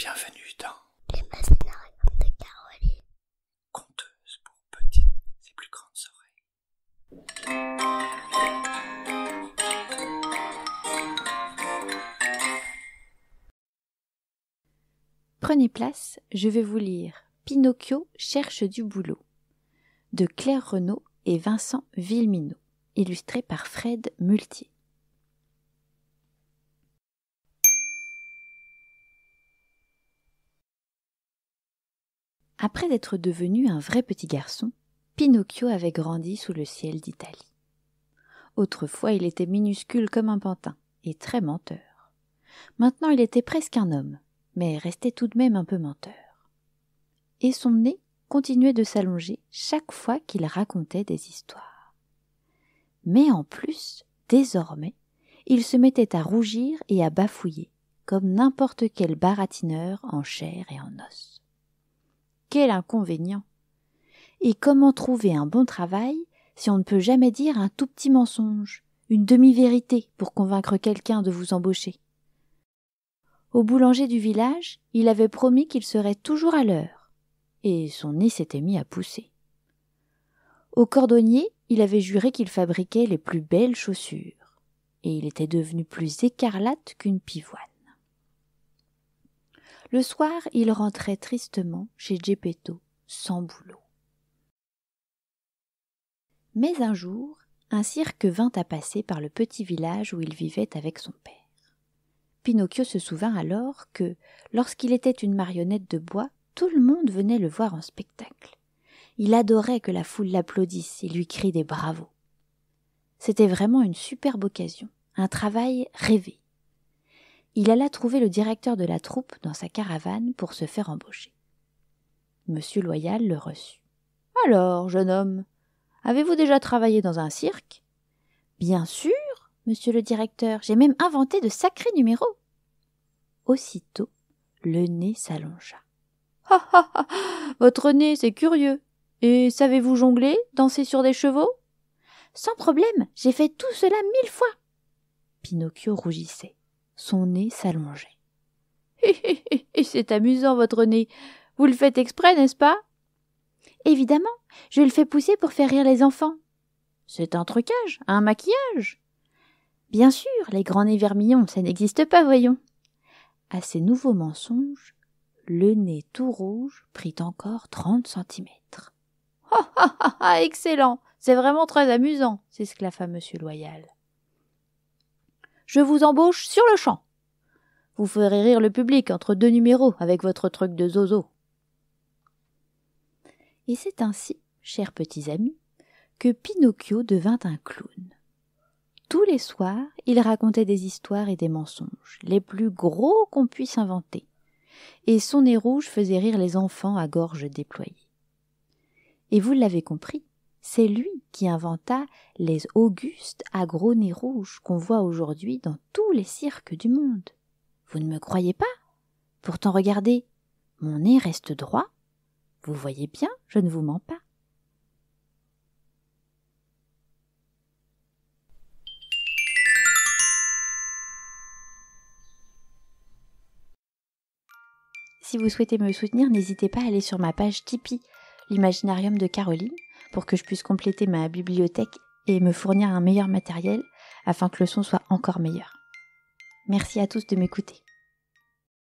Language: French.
bienvenue dans l'Imaginarium de Caroline. Conteuse pour petites et plus grandes oreilles. Prenez place, je vais vous lire Pinocchio cherche du boulot de Claire Renaud et Vincent Villeminot, illustré par Fred Multier. Après être devenu un vrai petit garçon, Pinocchio avait grandi sous le ciel d'Italie. Autrefois, il était minuscule comme un pantin et très menteur. Maintenant, il était presque un homme, mais restait tout de même un peu menteur. Et son nez continuait de s'allonger chaque fois qu'il racontait des histoires. Mais en plus, désormais, il se mettait à rougir et à bafouiller, comme n'importe quel baratineur en chair et en os. Quel inconvénient! Et comment trouver un bon travail si on ne peut jamais dire un tout petit mensonge, une demi-vérité pour convaincre quelqu'un de vous embaucher? Au boulanger du village, il avait promis qu'il serait toujours à l'heure, et son nez s'était mis à pousser. Au cordonnier, il avait juré qu'il fabriquait les plus belles chaussures, et il était devenu plus écarlate qu'une pivoine. Le soir, il rentrait tristement chez Geppetto, sans boulot. Mais un jour, un cirque vint à passer par le petit village où il vivait avec son père. Pinocchio se souvint alors que, lorsqu'il était une marionnette de bois, tout le monde venait le voir en spectacle. Il adorait que la foule l'applaudisse et lui crie des bravos. C'était vraiment une superbe occasion, un travail rêvé. Il alla trouver le directeur de la troupe dans sa caravane pour se faire embaucher. Monsieur Loyal le reçut. « Alors, jeune homme, avez-vous déjà travaillé dans un cirque ?»« Bien sûr, monsieur le directeur, j'ai même inventé de sacrés numéros. » Aussitôt, le nez s'allongea. « Ha ha ha, votre nez, c'est curieux. Et savez-vous jongler, danser sur des chevaux ?»« Sans problème, j'ai fait tout cela 1000 fois. » Pinocchio rougissait. Son nez s'allongeait. « Et c'est amusant, votre nez. Vous le faites exprès, n'est-ce pas ?»« Évidemment, je le fais pousser pour faire rire les enfants. »« C'est un trucage, un maquillage. » »« Bien sûr, les grands nez vermillons, ça n'existe pas, voyons. » À ces nouveaux mensonges, le nez tout rouge prit encore 30 centimètres. « Ah ah ah ah, excellent, c'est vraiment très amusant, » s'esclaffa monsieur Loyal. « Je vous embauche sur le champ. Vous ferez rire le public entre 2 numéros avec votre truc de zozo. » Et c'est ainsi, chers petits amis, que Pinocchio devint un clown. Tous les soirs, il racontait des histoires et des mensonges, les plus gros qu'on puisse inventer, et son nez rouge faisait rire les enfants à gorge déployée. Et vous l'avez compris, c'est lui qui inventa les augustes à gros nez rouges qu'on voit aujourd'hui dans tous les cirques du monde. Vous ne me croyez pas? Pourtant regardez, mon nez reste droit. Vous voyez bien, je ne vous mens pas. Si vous souhaitez me soutenir, n'hésitez pas à aller sur ma page Tipeee, l'Imaginarium de Caroline, pour que je puisse compléter ma bibliothèque et me fournir un meilleur matériel afin que le son soit encore meilleur. Merci à tous de m'écouter.